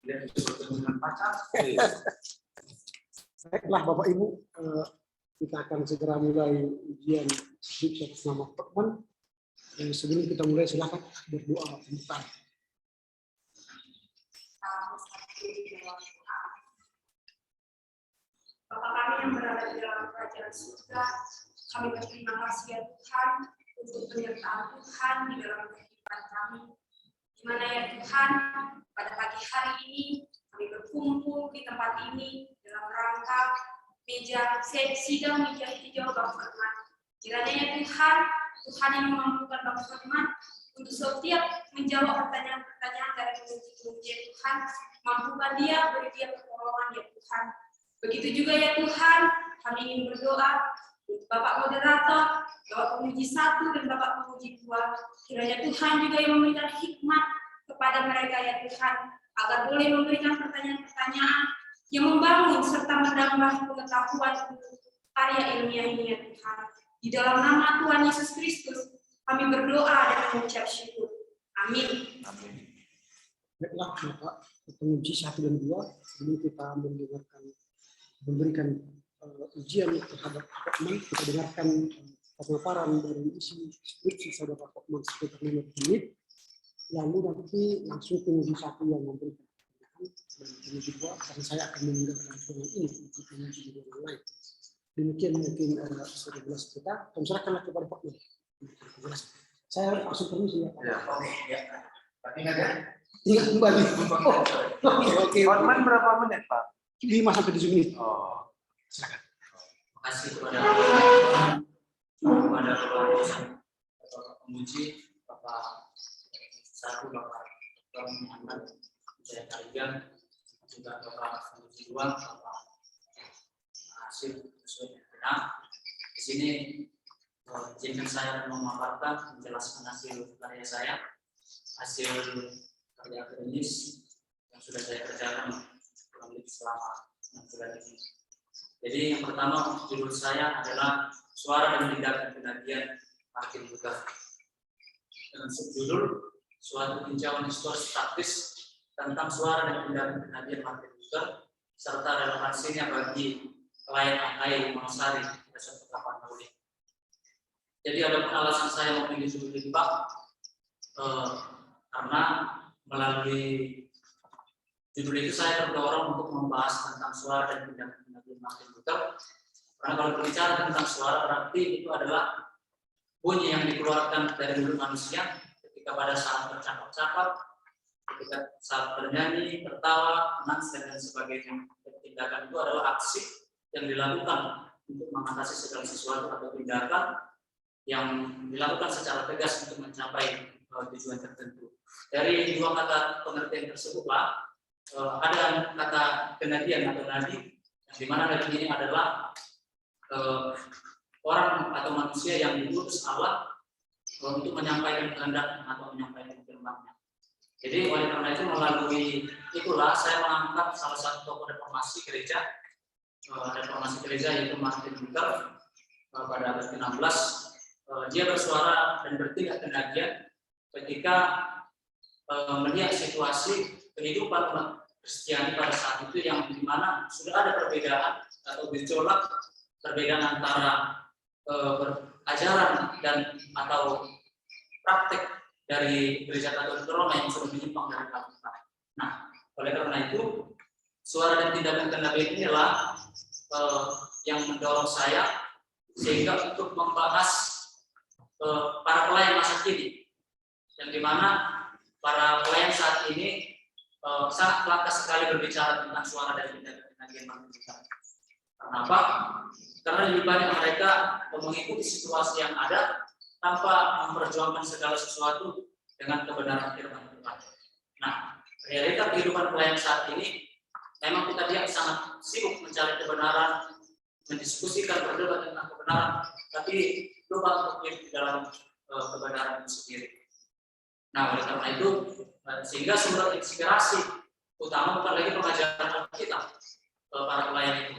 Dia bisa bertemu dengan pacar. Baiklah Bapak Ibu, kita akan segera mulai ujian skripsi atas nama Hotman. Sebelum kita mulai silakan berdoa pembukaan. Bapa kami yang berada di dalam kerajaan surga, kami berterima kasih ya Tuhan untuk penyertaan Tuhan di dalam kehidupan kami. Di mana ya Tuhan, pada pagi hari ini kami berkumpul di tempat ini dalam rangka sidang meja hijau Bapak Firman. Kiranya ya Tuhan, Tuhan yang memampukan Bapak Firman untuk setiap menjawab pertanyaan-pertanyaan dari penguji Tuhan, mampukan dia, beri dia pertolongan ya Tuhan. Begitu juga ya Tuhan, kami ingin berdoa untuk Bapak Moderator, Bapak Penguji 1 dan Bapak Penguji 2. Kiranya Tuhan juga yang memberikan hikmat kepada mereka ya Tuhan, agar boleh memberikan pertanyaan-pertanyaan yang membangun serta menambah pengetahuan untuk karya ilmiah ini ya Tuhan. Di dalam nama Tuhan Yesus Kristus, kami berdoa dan mengucap syukur. Amin. Baiklah Bapak Penguji 1 dan 2, sebelum kita memberikan ujian terhadap Hotman, kita dengarkan pemaparan dari isi skripsi saudara Hotman sekitar 5 menit, lalu nanti langsung penguji 1 yang memberikan pertanyaan dan penguji 2, karena saya akan meninggalkan ruangan ini untuk penguji di ruangan lain. Demikian mungkin sudah jelas kita, kami serahkanlah kepada Hotman. Saya langsung permisi ya Pak. Ya. Tapi ingat ya. Ingat kembali. Oke. Hotman berapa menit Pak? 5 sampai 7 menit. Oh. Silakan. Terima kasih kepada Bapak Penguji, Bapak 1, Bapak Muhammad Jaya Karigan, juga Bapak Penguji 2, Bapak Hasil sesuai dengan di sini izinkan saya memaparkan, menjelaskan hasil karya saya, hasil karya akademis yang sudah saya kerjakan selama 6 bulan ini. Jadi yang pertama judul saya adalah Suara dan Tindakan Kenabian Martin Luther. Dengan subjudul Suatu Tinjauan Historis Praktis tentang Suara dan Tindakan Kenabian Martin Luther serta relevansinya bagi klien AKI Wonosari Resort Kota Pauli. Jadi ada alasan saya memilih judul ini Pak, karena melalui judul itu saya terdorong untuk membahas tentang suara dan tindakan Martin Luther. Karena kalau berbicara tentang suara berarti itu adalah bunyi yang dikeluarkan dari mulut manusia ketika pada saat bercakap-cakap, ketika saat bernyanyi, tertawa, menangis dan sebagainya. Tindakan itu adalah aksi yang dilakukan untuk mengatasi segala sesuatu atau tindakan yang dilakukan secara tegas untuk mencapai tujuan tertentu. Dari dua kata pengertian tersebut Pak, ada kata kenadian atau nadi, yang dimana nadi ini adalah orang atau manusia yang diutus Allah untuk menyampaikan kehendak atau menyampaikan firman-Nya. Jadi oleh karena itu melalui itulah saya mengangkat salah satu tokoh reformasi gereja yaitu Martin Luther pada abad ke-16. Dia bersuara dan bertindak kenadian ketika melihat situasi kehidupan umat Kristiani pada saat itu yang dimana sudah ada perbedaan atau gejolak perbedaan antara ajaran dan atau praktek dari gereja Katolik Roma yang sudah menyimpang dari Alkitab. Nah, oleh karena itu suara dan tindakan kenabian inilah yang mendorong saya sehingga untuk membahas para pelayan masa kini, yang dimana para pelayan saat ini sangat langka sekali berbicara tentang suara dan tindakan kenabian Martin Luther. Kenapa? Karena lebih banyak mereka mengikuti situasi yang ada tanpa memperjuangkan segala sesuatu dengan kebenaran firman Tuhan. Nah, realita kehidupan pelayan saat ini memang kita lihat sangat sibuk mencari kebenaran, mendiskusikan berdebat tentang kebenaran, tapi lupa untuk hidup di dalam kebenaran itu sendiri. Nah, oleh karena itu, sehingga sumber inspirasi utama bukan lagi pengajaran Alkitab para pelayan itu.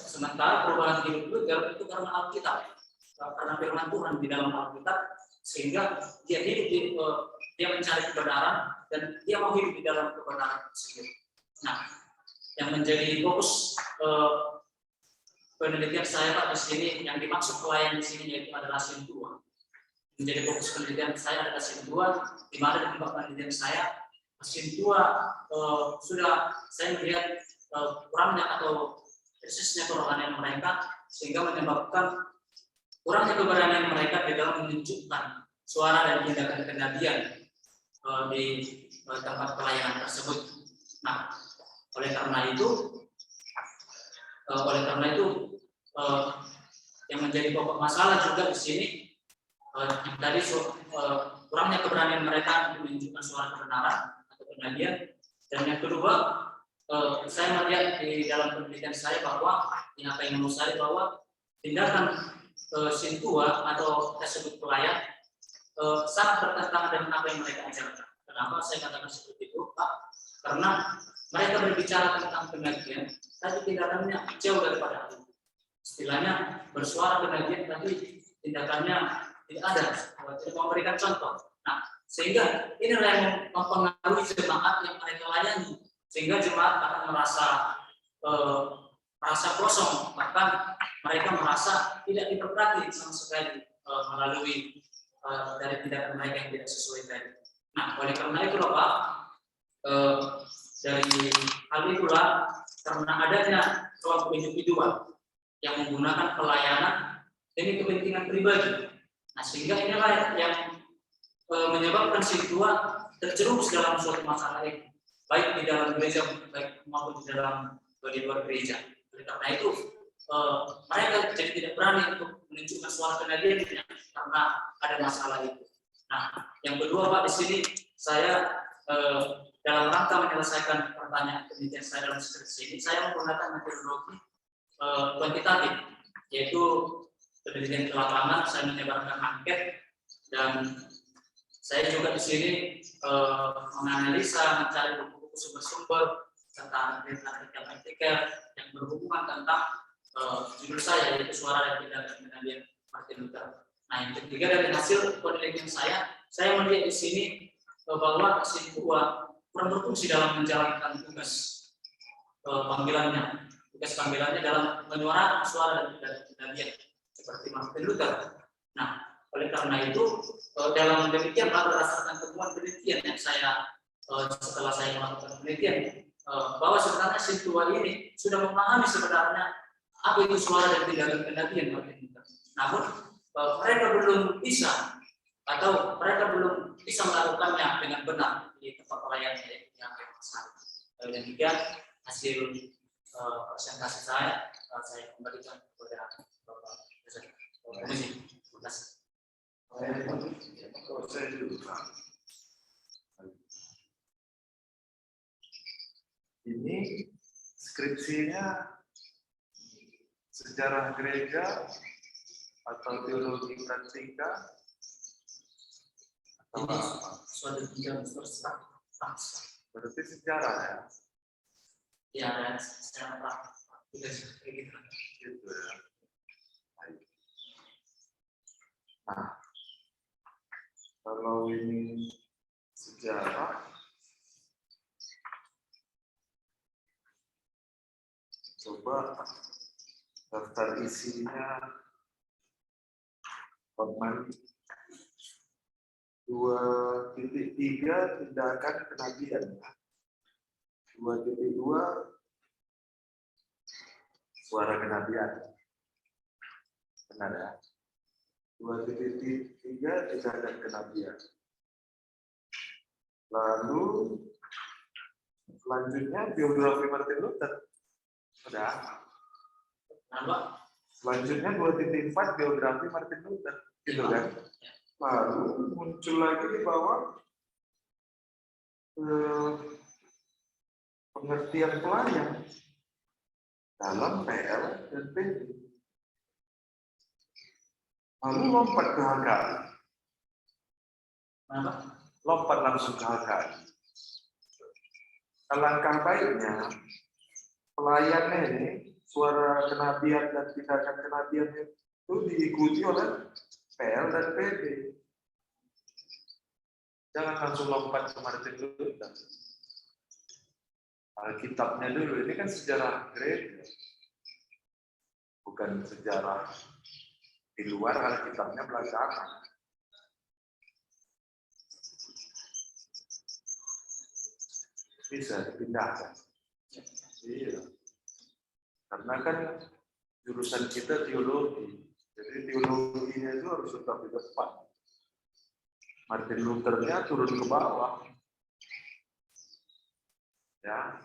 Sementara perubahan hidup Luther itu karena Alkitab, karena firman Tuhan di dalam Alkitab sehingga dia hidup dia mencari kebenaran dan dia mau hidup di dalam kebenaran tersebut. Nah, yang menjadi fokus penelitian saya Pak di sini, yang dimaksud pelayan di sini yaitu adalah Sintua. Menjadi fokus penelitian saya adalah Sintua, di mana di tempat penelitian saya Sintua sudah saya melihat kurangnya atau krisisnya kerohanian mereka, sehingga menyebabkan kurangnya keberanian mereka di dalam menunjukkan suara dan tindakan kenabian di tempat pelayanan tersebut. Nah, oleh karena itu yang menjadi pokok masalah juga di sini yang tadi kurangnya keberanian mereka untuk menunjukkan suara kebenaran atau kenabian, dan yang kedua saya melihat di dalam penelitian saya bahwa yang apa yang menurut saya bahwa tindakan Sintua atau tersebut pelayan sangat bertentangan dengan apa yang mereka ajarkan. Kenapa saya katakan seperti itu, Pak? Karena mereka berbicara tentang kenabian, tapi tindakannya jauh daripada itu. Istilahnya bersuara kenabian, tapi tindakannya tidak ada, tidak memberikan contoh. Nah, sehingga inilah yang mempengaruhi jemaat yang mereka layani, sehingga jemaat akan merasa kosong, bahkan mereka merasa tidak diberkati sama sekali melalui dari tindakan mereka yang tidak sesuai tadi. Nah, oleh karena itu Pak, dari hal itulah, karena adanya kelompok individual yang menggunakan pelayanan demi kepentingan pribadi, nah sehingga inilah yang menyebabkan Sintua terjerumus dalam suatu masalah ini, baik di dalam gereja maupun di luar gereja. Oleh karena itu mereka jadi tidak berani untuk menunjukkan suara kenabian karena ada masalah itu. Nah, yang kedua Pak, di sini saya dalam rangka menyelesaikan pertanyaan penelitian saya dalam skripsi ini, saya menggunakan metodologi kuantitatif, yaitu penelitian ke lapangan. Saya menyebarkan angket, dan saya juga di sini menganalisa, mencari buku-buku sumber-sumber tentang artikel-artikel yang berhubungan tentang judul saya, yaitu Suara dan Tindakan Kenabian Martin Luther. Nah, yang ketiga dari hasil penelitian saya melihat di sini bahwa Sintua kurang berfungsi dalam menjalankan tugas panggilannya dalam menyuarakan suara dan tindakan kenabian seperti Martin Luther. Nah, oleh karena itu dalam demikian berdasarkan temuan penelitian yang saya setelah saya melakukan penelitian bahwa sebenarnya Sintua ini sudah memahami sebenarnya apa itu suara dan tindakan kenabian Martin Luther. Namun mereka belum bisa melakukannya dengan benar di tempat pelayanan yang besar. Dan juga hasil presentasi saya kembalikan kepada Bapak Presiden. Terima kasih. Ini skripsinya sejarah gereja atau teologi pratika atau Ini apa? suatu jenjang bangsa. Berarti sejarah ya? Ya, dan secara praktis kayak gitu. Gitu ya. Baik. Nah, kalau ini sejarah, coba daftar isinya Permen 2.3 tindakan kenabian, 2.2 suara kenabian, benar ya? 2.3 tindakan kenabian. Lalu selanjutnya biografi Martin Luther, sudah. Selanjutnya 2.4 biografi Martin Luther, gitu kan? Lalu muncul lagi di bawah pengertian pelayan dalam PL dan PD. Lalu lompat ke HKI. Lompat langsung ke HKI. Alangkah baiknya pelayannya ini, suara kenabian dan tindakan kenabian itu diikuti oleh PL dan PD. Jangan langsung lompat ke Martin Luther. Alkitabnya dulu, ini kan sejarah gereja. Bukan sejarah di luar, Alkitabnya belakangan. Bisa dipindahkan. Iya. Karena kan jurusan kita teologi. Jadi teologinya itu harus tetap di depan. Martin Luther-nya turun ke bawah. Ya.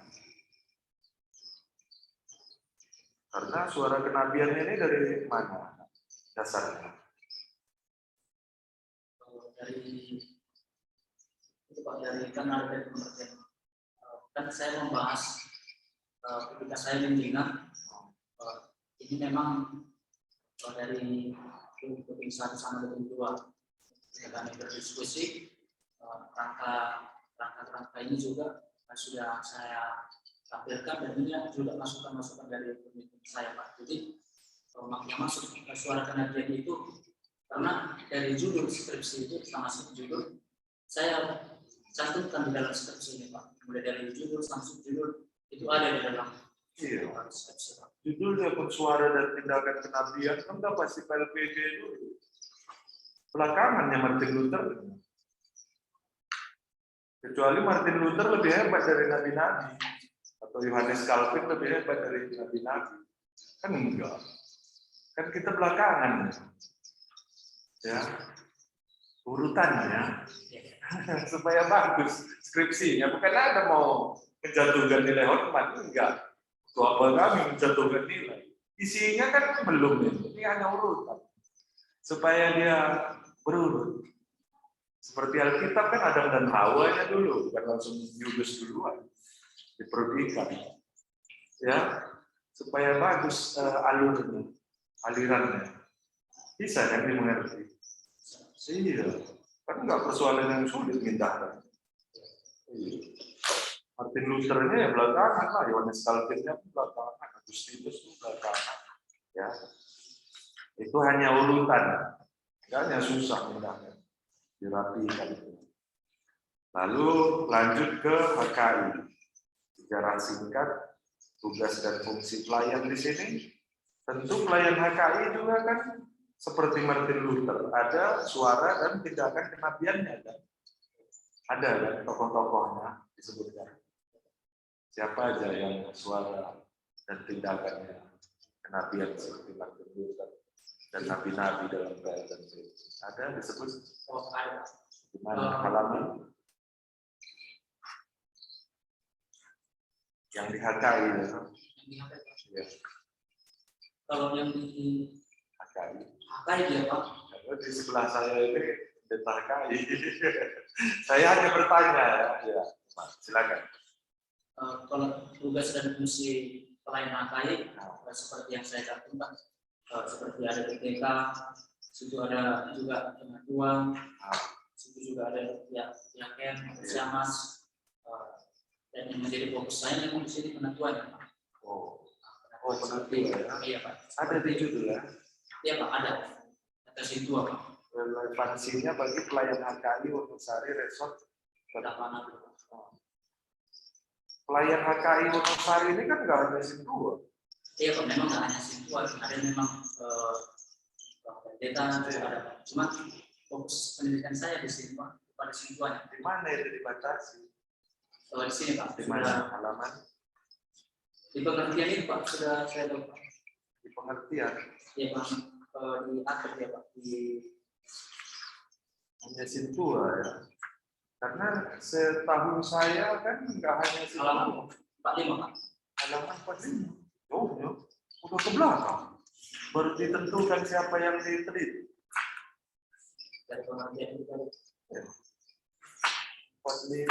Karena suara kenabian ini dari mana dasarnya? Dari itu Pak, dari kan ada dari pengertian. Kan saya membahas ketika saya bimbingan ini memang dari tim 1 sama tim 2 kami berdiskusi rangka ini juga sudah saya tampilkan dan ini juga masukan-masukan dari pemimpin saya Pak. Jadi makanya masuk suara kenabian itu karena dari judul skripsi itu termasuk judul saya cantumkan di dalam skripsi ini Pak. Mulai dari judul sampai subjudul itu ada di dalam skripsi Pak. Judulnya pun suara dan tindakan kenabian kan udah pasti PLPG dulu. Belakangannya Martin Luther. Kecuali Martin Luther lebih hebat dari nabi-nabi atau Yohanes Calvin lebih hebat dari nabi-nabi. Kan enggak. Kan kita belakangan. Ya. Urutannya supaya bagus skripsinya, bukan ada mau menjatuhkan nilai hormat, enggak. Apa kami menjatuhkan nilai. Isinya kan belum ini hanya urutan. Supaya dia berurut. Seperti Alkitab kan Adam dan Hawa-nya dulu, bukan langsung Yudus duluan. Diperhatikan. Ya, supaya bagus alurnya, alirannya. Bisa kan dimengerti? Iya. Kan enggak persoalan yang sulit mindahkan. Iya. Martin Luther-nya ya belakangan lah, Yohanes Calvin-nya belakangan, Agustinus itu belakangan. Ya. Itu hanya urutan, hanya susah mindahkan, dirapikan. Lalu lanjut ke HKI, sejarah singkat, tugas dan fungsi pelayan di sini. Tentu pelayan HKI juga kan seperti Martin Luther, ada suara dan tindakan kenabiannya kan. Ada kan tokoh-tokohnya disebutkan. Siapa aja yang suara dan tindakannya kenabian seperti Martin Luther dan nabi-nabi dalam PLN. Ada disebut di mana halaman yang di HKI ya. Kalau yang di HKI dia Pak. Di sebelah saya ini pendeta HKI. Saya hanya bertanya ya. Silakan. Kalau tugas dan fungsi pelayanan HKI seperti yang saya cantumkan, seperti ada PTK, situ ada juga pengaduan, situ juga ada pihak Siamas, dan yang menjadi fokus saya memang di sini penentuan. Oh, penentuan ya. Iya Pak. Ada di judul ya? Iya Pak, ada. Atas itu Pak. Relevansinya bagi pelayan HKI Wonosari Resort. Pelayan HKI Wonosari ini kan nggak hanya Sintua. Iya Pak, memang nggak hanya Sintua, ada memang pendeta ada. Cuma fokus pendidikan saya di sini Pak, pada Sintuanya. Di mana itu dibatasi? Di sini Pak. Di mana halaman? Di pengertian itu Pak, sudah saya tahu Pak. Di pengertian? Iya Pak, di akhir ya Pak. Hanya Sintua ya. Karena setahu saya kan nggak hanya halaman 45 Pak. Halaman 45. Oh ya, udah ke belakang. Baru ditentukan siapa yang diteliti. Dari pengertian itu tadi. 45.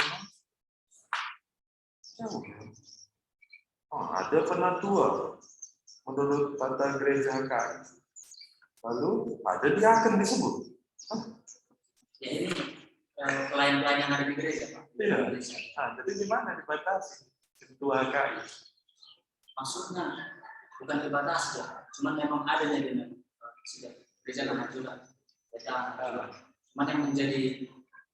Jauh ya. Oh, ada penatua menurut tata gereja HKI. Lalu ada diaken disebut. Ya ini pelayan-pelayan yang ada di gereja Pak. Iya. Jadi di mana dibatasi ketua HKI? Maksudnya bukan dibatasi ya, cuma memang adanya dengan gereja kan juga. Kita cuma yang menjadi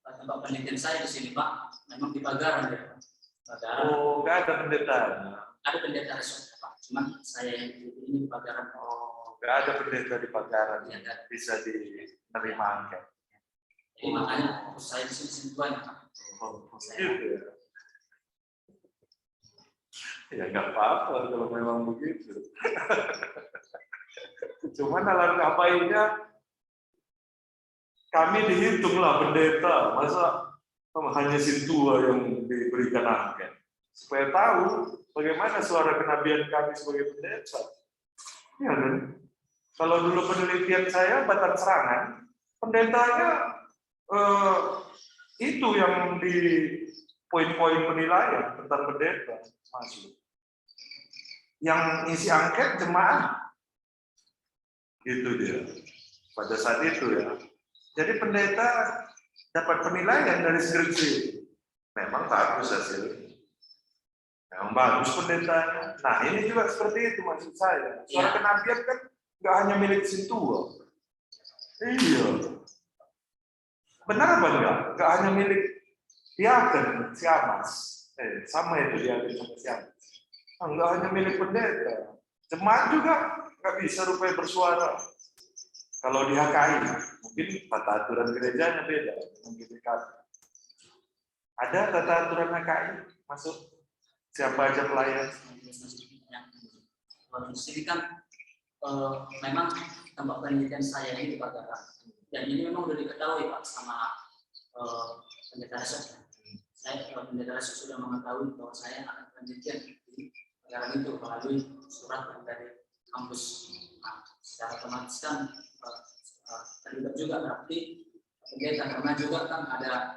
tempat penelitian saya di sini Pak, memang di Pagaran ya Pak. Pagaran. Oh, nggak ada pendeta. Ada pendeta resort Pak, cuman saya yang ini di Pagaran. Oh, nggak ada pendeta di Pagaran Ya, yang bisa diterima angket. jadi makanya fokus saya di sini banyak Pak. Oh, gitu ya. Ya nggak apa-apa kalau memang begitu. Cuman alangkah baiknya kami dihitunglah pendeta, masa hanya sintua yang diberikan angket, supaya tahu bagaimana suara kenabian kami sebagai pendeta. Ya kan? Kalau dulu penelitian saya Batan Serangan, pendetanya itu yang di poin-poin penilaian tentang pendeta masuk. Yang isi angket jemaah, gitu dia. Pada saat itu ya. Jadi pendeta dapat penilaian dari skripsi. Memang bagus hasilnya. Memang bagus pendetanya. Nah ini juga seperti itu maksud saya. Suara kenabian kan nggak hanya milik sintua. Iya. Benar apa enggak? Nggak hanya milik diaken, siamas. Sama itu diaken sama siamas. Enggak hanya milik pendeta. Jemaat juga nggak bisa rupanya bersuara. Kalau di HKI, mungkin tata aturan gerejanya beda. Mungkin ada tata aturan HKI masuk siapa aja pelayan. Di sini kan memang tempat penelitian saya ini di Pagaran. Dan ini memang sudah diketahui Pak sama pendeta resort. Saya pendeta resort sudah mengetahui bahwa saya akan penelitian di Pagaran itu melalui surat dari kampus. Nah, secara otomatis kan terlibat juga berarti pendeta karena juga kan ada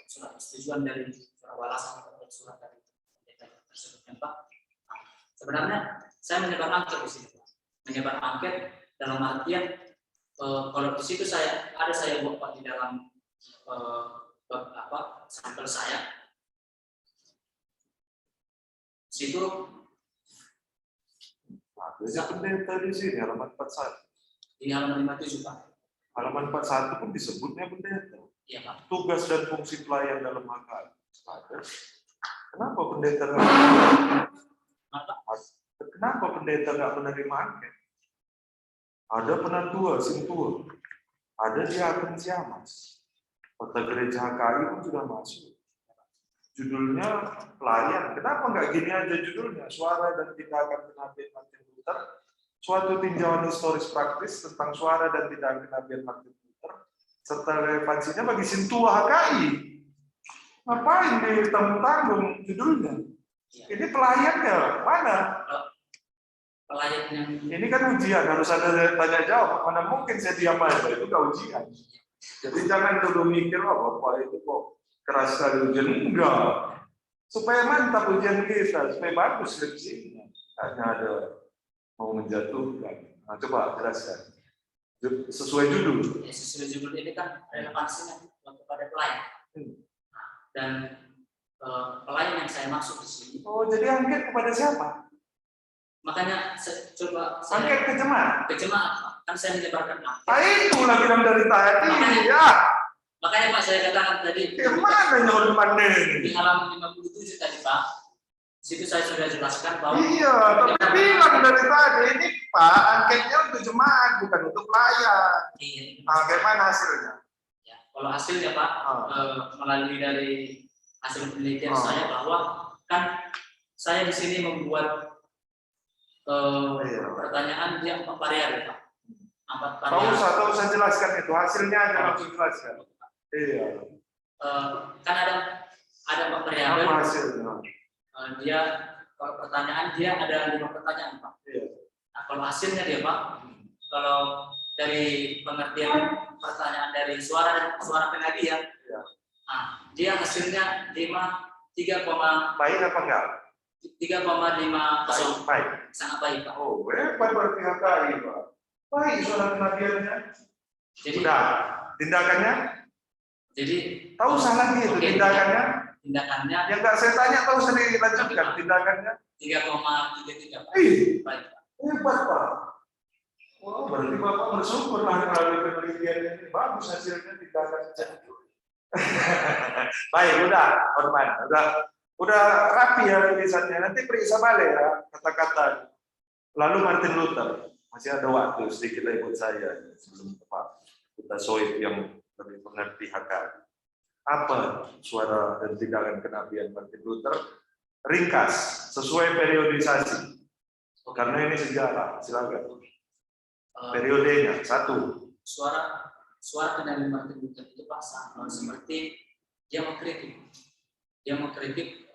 surat persetujuan dari surat balasan atau surat dari pendeta tersebut Pak. Nah, sebenarnya saya menyebar angket di sini Pak. Menyebar angket dalam artian kalau di situ saya buat Pak di dalam sampel saya. Di situ Ada pendeta di sini halaman 41. di halaman 57 Pak. Halaman 41 pun disebutnya pendeta. Iya Pak. Tugas dan fungsi pelayan dalam HKI. Ada. Kenapa pendeta nggak menerima angket? Ada penatua, sintua. Ada diaken siamas. Kota gereja HKI pun sudah masuk. Judulnya pelayan. Kenapa nggak gini aja judulnya? Suara dan tindakan kenabian Martin Luther. Suatu tinjauan historis praktis tentang suara dan tindakan kenabian Martin Luther serta relevansinya bagi sintua HKI. Ngapain ditanggung-tanggung judulnya? Ini pelayannya mana? Pelayan yang Ini kan ujian, harus ada tanya jawab. Mana mungkin saya diam aja, itu nggak ujian. Jadi jangan dulu mikir, oh Bapak itu kok keras sekali ujian. Enggak. Supaya mantap ujian kita, supaya bagus skripsinya. Hanya ada mau menjatuhkan. Nah, coba jelaskan. Sesuai judul. ya, sesuai judul ini kan relevansinya kepada pelayan. Nah, dan pelayan yang saya maksud di sini. Oh, jadi angket kepada siapa? Makanya coba Angket ke jemaat. ke jemaat, Pak. Kan saya menyebarkan angket. Ah, itulah bilang dari tadi. Ya. Makanya Pak saya katakan tadi Mana yang pandai? di halaman 57 tadi Pak. Di situ saya sudah jelaskan bahwa Iya, tapi bilang dari tadi ini Pak, angketnya untuk jemaat bukan untuk pelayan. Nah, bagaimana hasilnya? ya, kalau hasilnya Pak melalui dari hasil penelitian saya bahwa kan saya di sini membuat pertanyaan dia 4 variabel Pak. 4 variabel. Tahu usah jelaskan itu, hasilnya aja langsung jelaskan. Iya. Kan ada 4 variabel. Apa hasilnya? Dia kalau pertanyaan dia ada 5 pertanyaan Pak. Iya. Nah, kalau hasilnya dia Pak, kalau dari pengertian pertanyaan dari suara pengajian, Iya. nah, dia hasilnya 3,5 Baik apa enggak? 3,50 Baik. sangat baik Pak. Oh, hebat berarti HKI Pak. Baik suara kenabiannya. Jadi Sudah. Tindakannya? jadi Tahu usah lagi itu Oke. tindakannya. tindakannya Yang enggak saya tanya tahu usah dilanjutkan tindakannya. 3,33 Pak. Ih, Baik Pak. hebat Pak. Wah, berarti Bapak bersyukur lah melalui penelitian ini. Bagus hasilnya tindakan. Baik, udah, Horman, udah rapi ya tulisannya. Nanti periksa balik ya kata-kata. Lalu Martin Luther, masih ada waktu sedikit lagi buat saya sebelum kita soib yang lebih mengerti HKI. Apa suara dan tindakan kenabian Martin Luther? Ringkas, sesuai periodisasi. Karena ini sejarah, silakan. Periodenya, satu. Suara kenabian Martin Luther itu Pak sama seperti dia mengkritik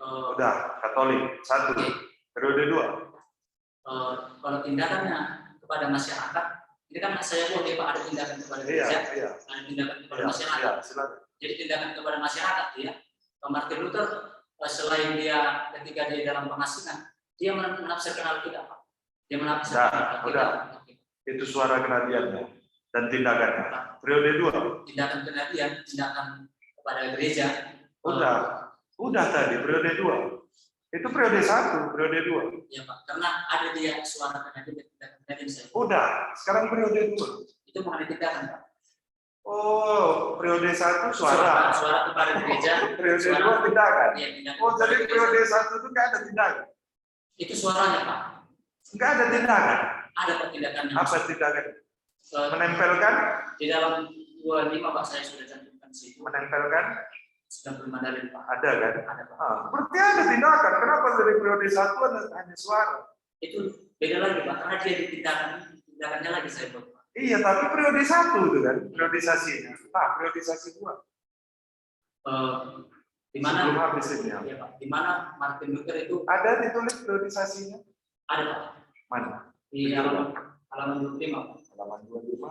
Udah, Katolik, satu. Periode dua. Kalau tindakannya kepada masyarakat, ini kan saya buat ya Pak, ada tindakan kepada gereja, ada tindakan kepada masyarakat. Jadi tindakan kepada masyarakat ya, Martin Luther selain dia ketika dia dalam pengasingan, dia menafsirkan Alkitab Pak. Dia menafsirkan Alkitab. Itu suara kenabiannya dan tindakannya. Periode dua. Tindakan kenabian, tindakan kepada gereja. Udah tadi periode dua. Itu periode satu, periode dua. Ya Pak, karena ada dia suara kenabian dan tindakan saya. Udah, sekarang periode dua. Itu mengenai tindakan Pak. Oh, periode satu suara. Suara kepada gereja. Periode dua tindakan. Ya, tindakan Oh, jadi periode satu itu nggak ada tindakan. Itu suaranya Pak. Nggak ada tindakan. Ada Pak tindakannya. Apa tindakan? Menempelkan? Di dalam 25 Pak saya sudah cantumkan situ. Menempelkan? Sudah belum ada Pak. Ada kan? Ada Pak. Berarti ada tindakan. Kenapa dari periode satu hanya suara? Itu beda lagi Pak, karena dia tindakannya lagi saya buat Pak. Iya, tapi periode satu itu kan, periodisasinya. Nah, periodisasi dua. Di mana? Sebelum habis ini. Ya Pak. Di mana Martin Luther itu ada ditulis periodisasinya? ada Pak. Mana? Di halaman 25 Pak. Halaman 25.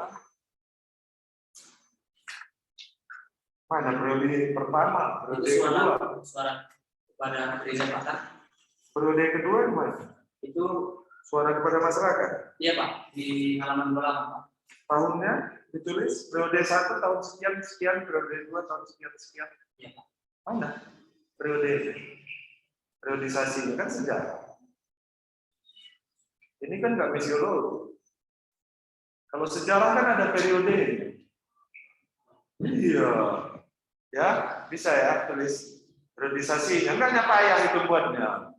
Mana periode pertama? Periode Itu kedua? suara kepada gereja Pak kan? Periode kedua gimana? Itu Suara kepada masyarakat? iya Pak, di halaman 28 Pak. Tahunnya ditulis periode 1 tahun sekian, periode 2 tahun sekian. Iya Pak. Mana periode? Periodisasinya kan sejarah. Ini kan nggak misiologi. Kalau sejarah kan ada periode. Iya, ya bisa ya tulis periodisasinya. Enggak payah itu buatnya.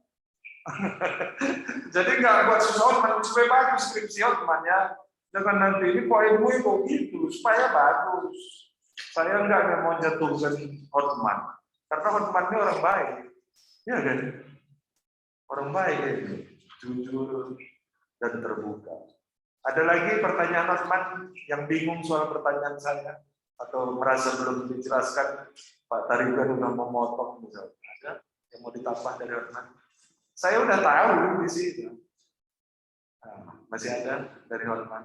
Jadi nggak buat susah supaya bagus skripsi temannya. Jangan nanti ini poinmu kok gitu supaya bagus. Saya nggak mau jatuhkan Hotman karena Hotman ini orang baik, ya kan? Orang baik ini, jujur dan terbuka. Ada lagi pertanyaan Hotman yang bingung soal pertanyaan saya atau merasa belum dijelaskan? Pak Tarigan udah memotong misalnya. Ada yang mau ditambah dari Hotman? Saya udah tahu di sini. Nah, masih ada dari Hotman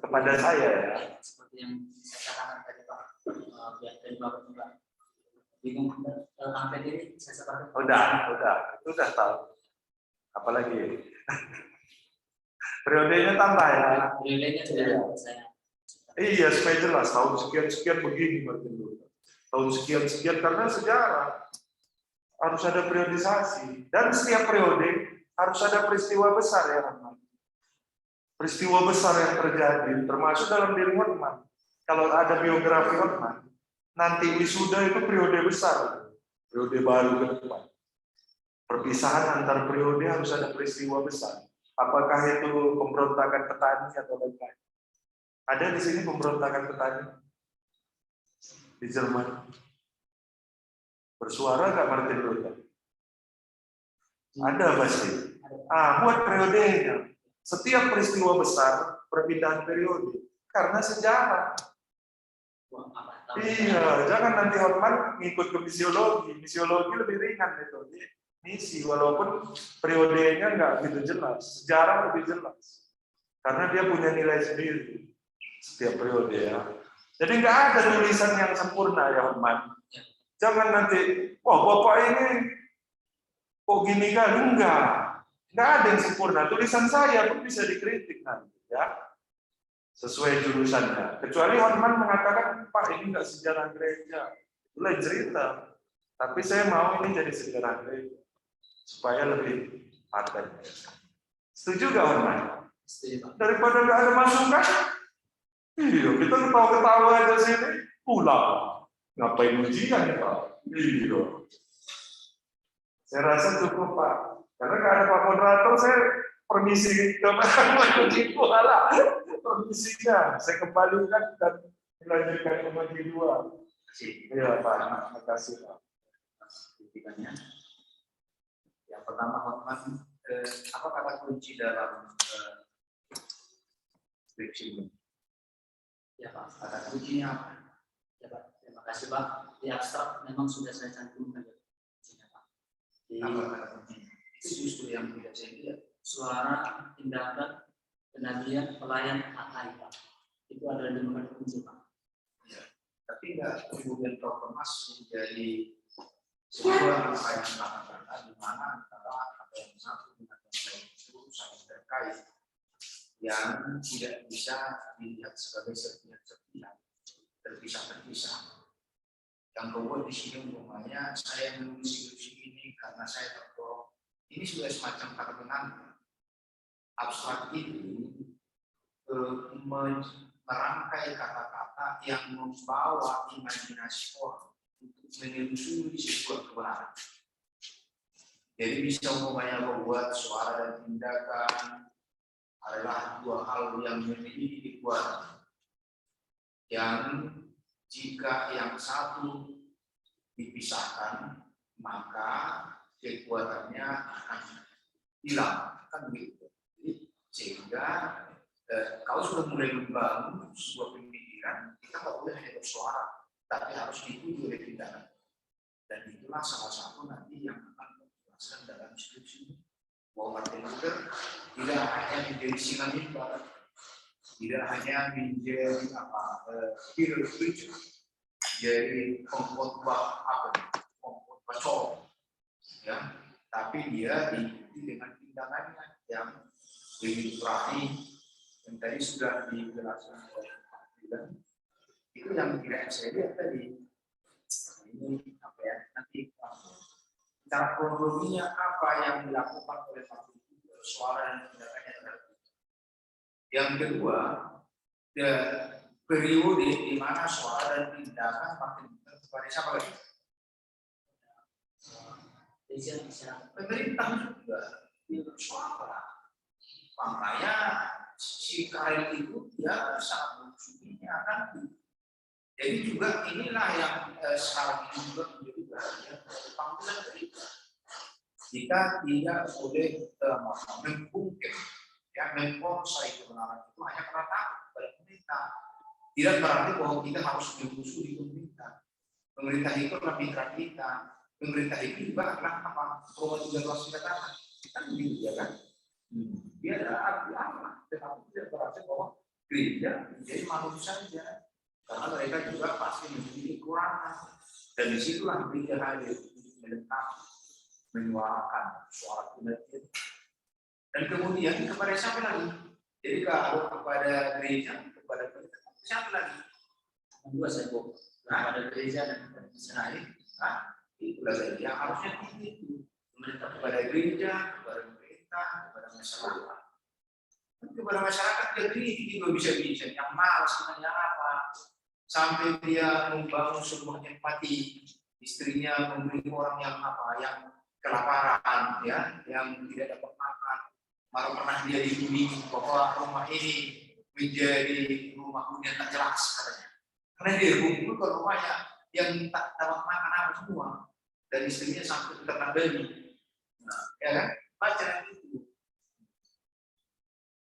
kepada saya ya. Seperti yang saya katakan tadi Pak, pihak dari Bapak juga bingung sampai ini saya sepakat. Udah, itu udah tahu. Apalagi periodenya tambah ya. Periodenya sudah saya. Iya, supaya jelas tahun sekian begini Martin Luther. Tahun sekian karena sejarah harus ada periodisasi dan setiap periode harus ada peristiwa besar ya teman. Peristiwa besar yang terjadi termasuk dalam diri Hotman. Kalau ada biografi Hotman, nanti wisuda itu periode besar, periode baru ke depan. Perpisahan antar periode harus ada peristiwa besar. Apakah itu pemberontakan petani atau lain-lain? Ada di sini pemberontakan petani di Jerman. Bersuara nggak Martin Luther? Ada pasti. Buat periodenya. Setiap peristiwa besar perpindahan periode karena sejarah. Iya, jangan nanti Hotman ngikut ke misiologi. Misiologi lebih ringan metode misi, walaupun periodenya nggak begitu jelas. Sejarah lebih jelas karena dia punya nilai sendiri setiap periode ya. Jadi nggak ada tulisan yang sempurna ya Hotman. Jangan nanti, wah Bapak ini kok gini kan? Nggak ada yang sempurna. Tulisan saya pun bisa dikritik nanti, ya, sesuai jurusannya. Kecuali Hotman mengatakan, Pak ini nggak sejarah gereja, itu lain cerita. Tapi saya mau ini jadi sejarah gereja supaya lebih paten. Setuju nggak Hotman? Daripada nggak ada masukan, iya kita ketawa-ketawa aja sini, pulang. Ngapain ujian ya Pak? Iya. Saya rasa cukup Pak. Karena nggak ada Pak moderator, saya permisi ke Majelis 2 lah. Permisinya, saya kembalikan dan melanjutkan ke Majelis 2. Iya Pak, terima kasih Pak. Kritikannya. Yang pertama, Hotman, apa kata kunci dalam skripsi ini? Ya Pak, Kata kuncinya apa? ya Pak. Terima kasih Pak. Di abstrak memang sudah saya cantumkan ya Pak. Di Apa kata kuncinya? Itu justru yang tidak saya lihat. suara, tindakan, penagihan, pelayan, akai Pak. Itu adalah 5 kata kunci Pak. Ya. Tapi enggak kemudian Prof. Mas menjadi sebuah apa yang katakan di mana antara apa yang satu dengan yang lain itu saling terkait yang tidak bisa dilihat sebagai sepihak-sepihak, terpisah-terpisah. Yang kemudian di sini umpamanya saya menulis skripsi ini karena saya terdorong. Ini sudah semacam kata pengantar. Abstrak ini merangkai kata-kata yang membawa imajinasi orang untuk menelusuri sebuah kebenaran. Jadi bisa umpamanya membuat suara dan tindakan adalah 2 hal yang memiliki kekuatan. Yang jika yang satu dipisahkan, maka kekuatannya akan hilang, kan begitu. Sehingga kalau sudah mulai membangun sebuah pemikiran, kita nggak boleh hanya bersuara, tapi harus diikuti oleh tindakan. Dan itulah salah satu nanti yang akan dijelaskan dalam skripsi ini. Bahwa Martin Luther tidak hanya menjadi singa mimbar, tidak hanya menjadi hero preacher, jadi pengkhotbah pengkhotbah cowok, ya, tapi dia diikuti dengan tindakannya yang begitu berani, yang tadi sudah dijelaskan oleh Pak Bidan. Itu yang tidak saya lihat tadi. Ini apa ya? Nanti cara kronologinya apa yang dilakukan oleh Pak Bidan, suara dan tindakannya terhadap. Yang kedua, periode di mana suara dan tindakan makin kepada siapa lagi? Pemerintah juga bersuara. Makanya si Karel itu dia sangat bersuara kan. Jadi juga inilah yang sekarang ini juga menjadi bagian dari panggilan kita. Jika tidak boleh membungkam, ya memforsai kebenaran itu hanya karena takut pada pemerintah. Tidak berarti bahwa kita harus memusuhi pemerintah. Pemerintah itu adalah mitra kita. Pemerintah itu juga adalah apa? Roma 13 dikatakan. Kan begitu ya kan? Dia adalah arti Allah. Tetapi tidak berarti bahwa gereja menjadi manusia saja. Karena mereka juga pasti memiliki kekurangan. Dan disitulah gereja hadir untuk melengkapi, menyuarakan suara kita. Dan kemudian kepada siapa lagi? Jadi kalau kepada gereja, kepada pemerintah, siapa lagi? Dua saya kok. Kepada gereja dan masyarakat. Nah, itulah saja yang harusnya itu. Pemerintah kepada gereja, kepada pemerintah, kepada masyarakat. Dan kepada masyarakat dia kritik juga bisa-bisa. Yang malas dengan apa? Sampai dia membangun sebuah empati. Istrinya memberi orang yang apa? Yang kelaparan, ya, yang tidak dapat makan. Malah pernah dia dihubungi bahwa rumah ini menjadi rumah hunian tak jelas katanya. Karena dia hubungi ke rumahnya yang tak dapat makan apa semua. Dan istrinya sampai terkena beli. Nah, ya kan? Baca itu.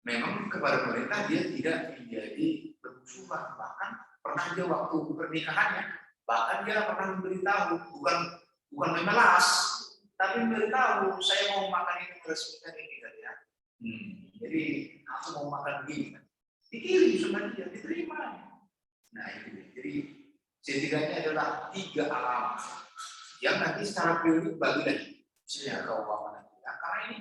Memang kepada pemerintah dia tidak menjadi bermusuhan. Bahkan pernah dia waktu pernikahannya, bahkan dia pernah memberitahu, bukan memelas, tapi memberitahu saya mau makan ini resmikan ini kan ya. Jadi aku mau makan begini kan. Dikirim sama dia, diterima. Nah itu. Jadi setidaknya adalah 3 alamat yang nanti secara periodik bagi lagi. Misalnya keuangan nanti. Nah, karena ini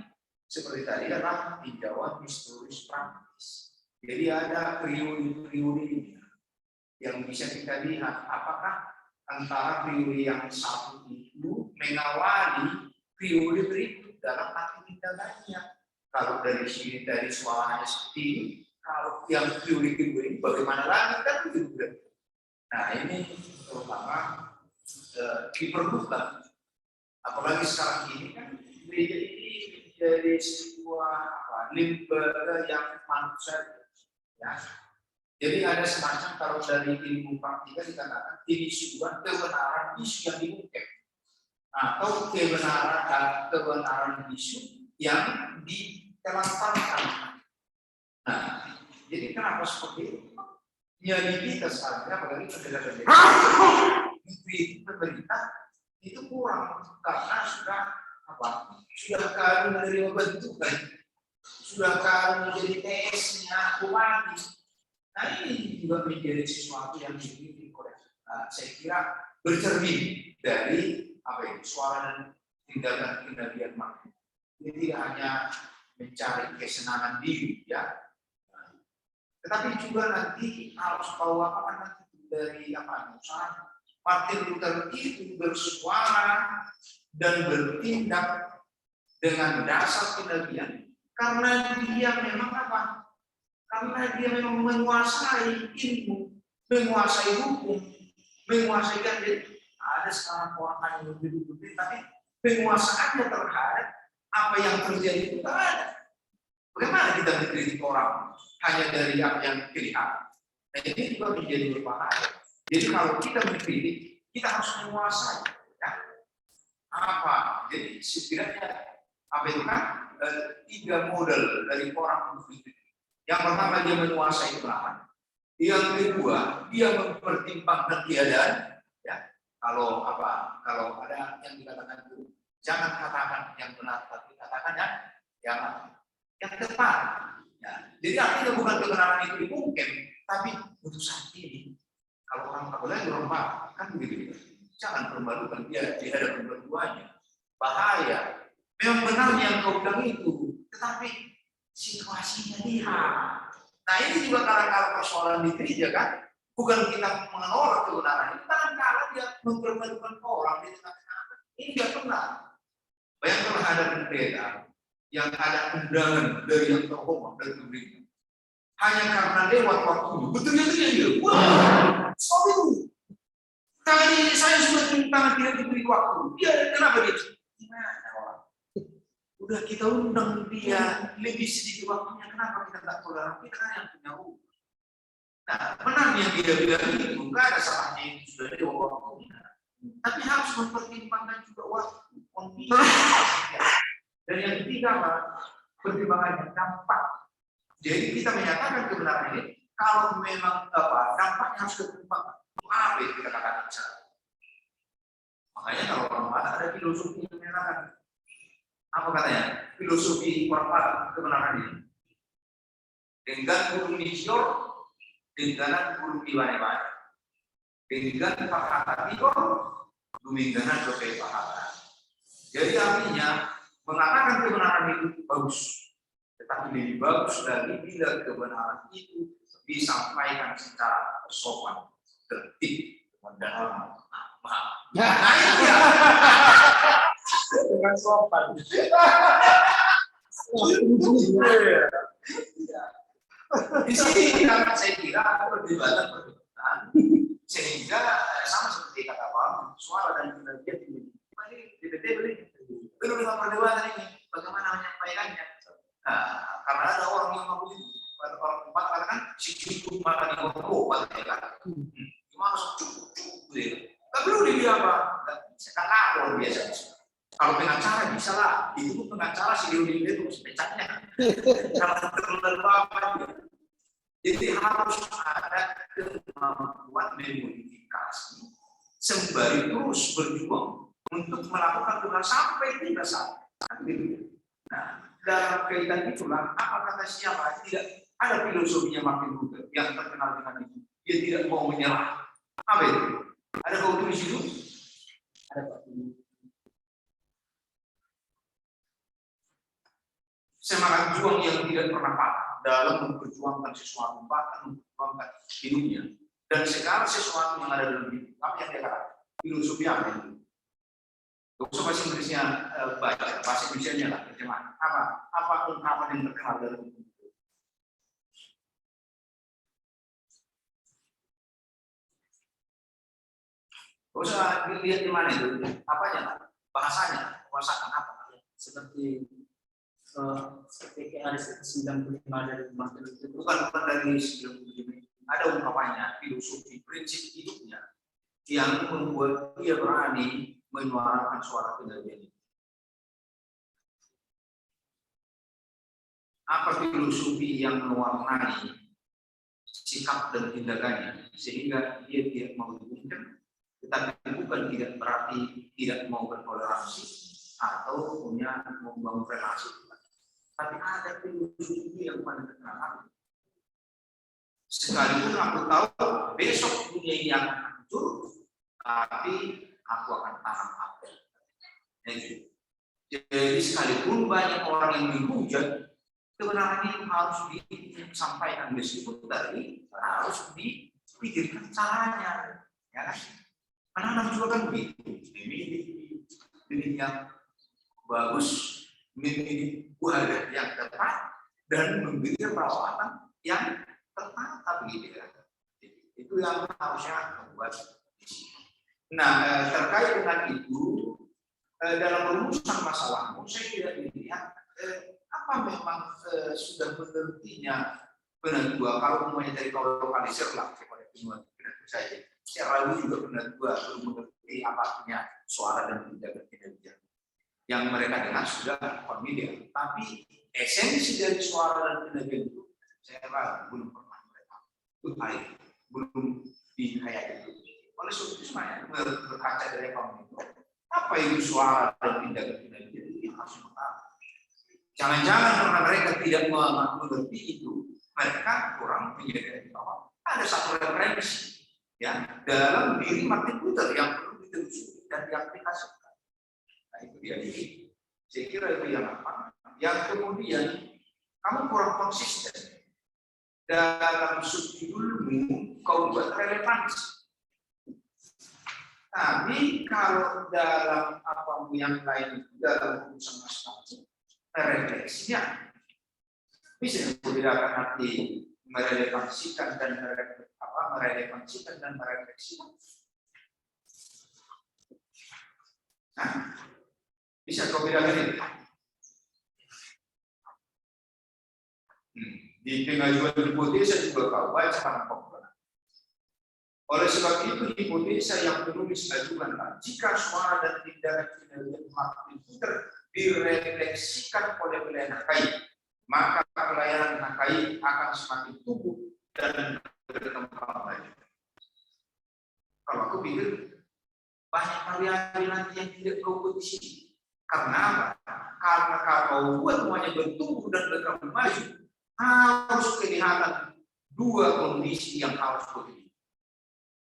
seperti tadi adalah tinjauan historis praktis. Jadi ada periode-periode ini yang bisa kita lihat apakah antara periode yang satu itu mengawali periode berikut dalam arti tindakannya. Kalau dari sini dari suaranya seperti ini, kalau yang periode kedua ini bagaimana lagi kan begitu. Nah ini terutama diperlukan. Apalagi sekarang ini kan gereja ini menjadi sebuah lembaga yang manusia. Ya. Jadi ada semacam kalau dari ilmu praktika dikatakan ini sebuah kebenaran isu yang diungkap atau kebenaran isu yang ditelantarkan. Nah, jadi kenapa seperti itu? Ya di kita sekarang, apalagi pendekatan pemerintah itu kurang karena sudah kali menerima bentukan, sudah kali menjadi TS-nya bupati. Nah ini juga menjadi sesuatu yang dimiliki oleh saya kira bercermin dari suara dan tindakan manusia. Ini tidak hanya mencari kesenangan diri, ya, tetapi juga nanti harus bawa nanti dari usaha. Martin Luther itu bersuara dan bertindak dengan dasar kenabian karena dia memang Karena dia memang menguasai ilmu, menguasai hukum, menguasai ada sekarang orang yang lebih tapi penguasaannya terhadap apa yang terjadi itu tak ada. Bagaimana kita mengkritik orang hanya dari apa yang kelihatan? Nah, ini juga menjadi berbahaya. Jadi kalau kita mengkritik, kita harus menguasai. Ya. Jadi setidaknya itu kan 3 model dari orang mengkritik. Yang pertama dia menguasai kebenaran. Yang kedua dia mempertimbangkan keadaan. Ya, kalau ada yang dikatakan itu jangan katakan yang benar, tapi katakan yang tepat. Ya, jadi artinya bukan kebenaran itu dibungkam, tapi untuk saat ini kalau orang apalagi orang barat kan begitu. Jangan permalukan dia di hadapan berduanya. Bahaya. Memang benar yang kau bilang itu, tetapi situasinya lihat. Nah ini juga kadang-kadang persoalan di gereja kan, bukan kita menolak kebenaran itu, kadang-kadang dia mempermalukan orang di tengah-tengah. Ini tidak benar. Bayangkanlah ada pendeta yang ada undangan dari yang terhormat dari pemerintah, hanya karena lewat waktunya, betul-betul dia, wah, stop itu. Tadi saya sudah minta tidak diberi waktu. Dia kenapa dia? Gimana orang? Udah kita undang dia lebih sedikit waktunya, kenapa kita tak toleran? Kita kan yang punya hukum. Nah, benar yang dia bilang itu, enggak ada salahnya itu sudah ada waktunya. Tapi harus mempertimbangkan juga waktu, kondisi. Dan yang ketiga, pertimbangannya dampak. Jadi kita menyatakan kebenaran ini, kalau memang dampaknya harus dipertimbangkan. Apa yang kita katakan misalnya? Makanya kalau orang barat ada filosofi yang menyatakan apa katanya? Filosofi orang barat kebenaran ini. Dengan guru misior, dengan guru iwan-iwan. Dengan pakatan itu, dumingganan dokai pakatan. Jadi artinya mengatakan kebenaran itu bagus, tetapi lebih bagus lagi bila kebenaran itu disampaikan secara sopan, tertib, dan hormat. Dengan sopan. Di sini karena saya kira perdebatan sehingga sama seperti kata Pak, suara dan kinerja ini belum dengan perdebatan ini bagaimana menyampaikannya. Nah, karena ada orang yang ngomong itu, orang tempat katakan si cukup makan di bawah, gimana cukup gitu. Gak perlu dibilang apa, sekarang biasa. Kalau pengacara bisa lah, itu pun pengacara si Dewi itu pecahnya. Kalau terlalu apa, jadi harus ada kemampuan memodifikasi sembari terus berjuang untuk melakukan tugas sampai tidak sampai. Nah, dalam kaitan itulah apa kata siapa tidak ada filosofinya Martin Luther yang terkenal dengan itu. Dia tidak mau menyerah. Apa itu? Ada kau tulis itu? Ada Pak. Semangat juang yang tidak pernah patah dalam memperjuangkan sesuatu, bahkan memperjuangkan hidupnya. Dan segala sesuatu yang ada dalam hidup, apa yang dia katakan? Filosofi apa itu? Gak usah bahasa Inggrisnya baca, bahasa Indonesia lah terjemahan. Apa ungkapan yang terkenal dalam hidup? Gak usah dilihat di mana itu, apanya, bahasanya, kekuasaan apa? Seperti PKR 95 dari Martin Luther. Bukan dari 95. Ada ungkapannya, filosofi, prinsip hidupnya yang membuat dia berani menyuarakan suara kenabian. Apa filosofi yang mewarnai sikap dan tindakannya sehingga dia tidak mau dihukum, tetapi bukan tidak berarti tidak mau bertoleransi atau punya membangun relasi, tapi ada filosofi yang paling terkenal. Sekalipun aku tahu besok dunia ini akan hancur, tapi aku akan tanam apel. Jadi sekalipun banyak orang yang dihujat, kebenaran itu harus disampaikan meskipun tadi harus dipikirkan caranya, ya kan? Anak-anak juga kan begitu, memilih yang bagus, memilih wadah yang tepat, dan memberikan perawatan yang tertata begitu ya. Itu yang harusnya membuat. Nah, terkait dengan itu, dalam rumusan masalahmu, saya tidak melihat apa memang sudah berhentinya benar dua. Kalau semuanya dari kalau lokalisir lah kepada semua benar saja. Saya ragu juga benar dua belum mengerti apa artinya suara dan tidak. Yang mereka dengar sudah familiar, tapi esensi dari suara dan tidak itu saya ragu belum pernah mereka belum dihayati. Oleh sebab itu semuanya berkaca dari itu, apa itu suara dan tidak itu harus mengetahui. Jangan-jangan karena mereka tidak mengerti itu, mereka kurang menyadari bahwa ada satu referensi ya dalam diri Martin Luther yang perlu ditelusuri dan diaplikasikan. Nah itu dia. Saya kira itu yang apa? Yang kemudian kamu kurang konsisten dalam subjudulmu, kau buat relevansi. Tapi kalau dalam apa yang lain dalam urusan masalah refleksinya bisa membedakan arti merelevansikan dan merefleksikan. Nah, bisa kau bedakan ini. Di pengajuan hipotesa juga kau baca pada pokoknya. Oleh sebab itu hipotesa yang penulis ajukan, jika suara dan tindakan Martin Luther direfleksikan oleh pelayanan HKI, maka pelayanan HKI akan semakin tumbuh dan berkembang banyak. Kalau aku pikir banyak variabel nanti yang tidak kau buat di sini. Karena apa? Karena kalau buat semuanya bertumbuh dan berkembang maju, harus kelihatan dua kondisi yang harus begitu.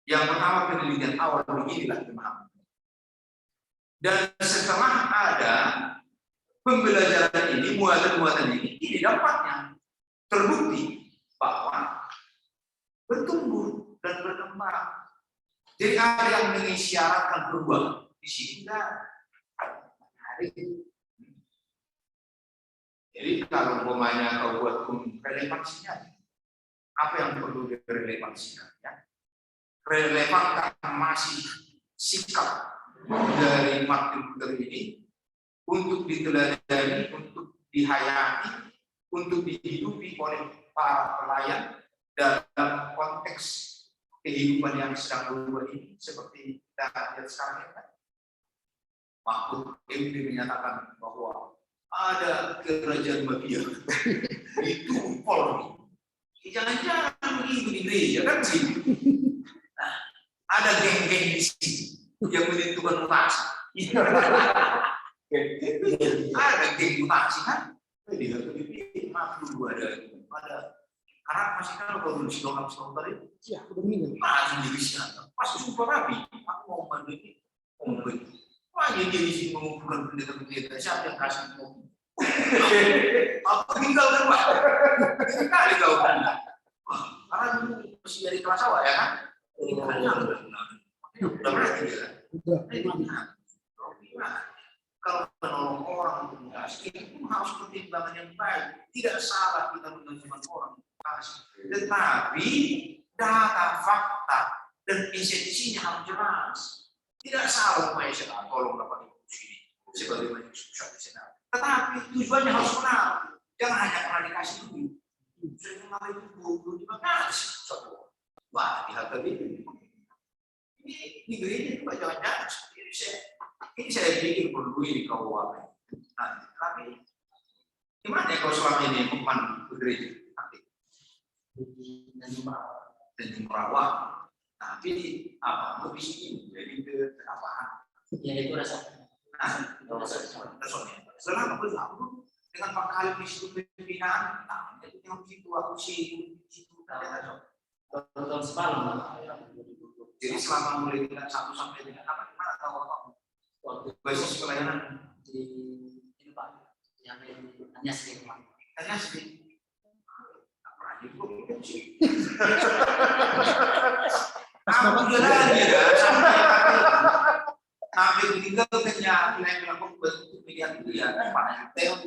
Yang pertama penelitian awal beginilah pemahaman. Dan setelah ada pembelajaran ini, muatan-muatan ini dampaknya terbukti bahwa bertumbuh dan berkembang. Jadi ada yang mengisyaratkan perubahan di sini enggak. Jadi kalau umpamanya kau buat relevansinya, apa yang perlu direlevansikan? Ya? Relevan masih sikap dari Martin Luther ini untuk diteladani, untuk dihayati, untuk dihidupi oleh para pelayan dalam konteks kehidupan yang sedang berubah ini, seperti kita lihat sekarang ya. Mahfud MD menyatakan bahwa ada kerajaan mafia itu Polri. Jangan-jangan begitu di gereja kan sih. Nah, ada geng-geng di sini yang menentukan mutasi. Ada geng mutasi kan? Dia Mahfud ada karena masih kan kalau di Slogan tadi, ya udah meninggal. masih jadi siapa? Pas sumpah Nabi, aku mau bantu ini, mau bantu. Wah, jadi di sini mengumpulkan pendeta-pendeta, siapa yang kasih mau? Aku tinggal kan Pak? Kali kau kan? Karena dulu masih dari kelas awal ya kan? Udah berarti ya? Udah. Kalau menolong orang untuk mengasihi, itu harus pertimbangan yang baik. Tidak salah kita menolong orang. Tetapi data, fakta, dan esensinya harus jelas. Tidak salah umpamanya Senat, tolong dapat ini sebagaimana disebutkan di Senat. Tetapi tujuannya harus benar. Jangan hanya karena dikasih duit. Saya mengambil itu 25 kali satu. Wah, di hal ini. Ini gereja juga jangan-jangan seperti ini saya pikir perlu ini kau apa? Nah, tapi gimana ya kalau selama ini hukuman ke gereja? Dan merawat. Tapi apa? Lebih ini jadi ke apa? Ya itu rasanya. Nah, selama berlalu dengan Pak Khalid di situ pembinaan, nah, itu yang situ aku sih itu Tahun semalam. jadi selama mulai dengan 1 sampai dengan apa gimana tahu apa Waktu basis pelayanan di ini Pak, yang hanya sedikit. hanya sedikit apa aja itu sih aku jalan ya sampai meninggalkannya yang melakukan bentuk media dia Pak Teo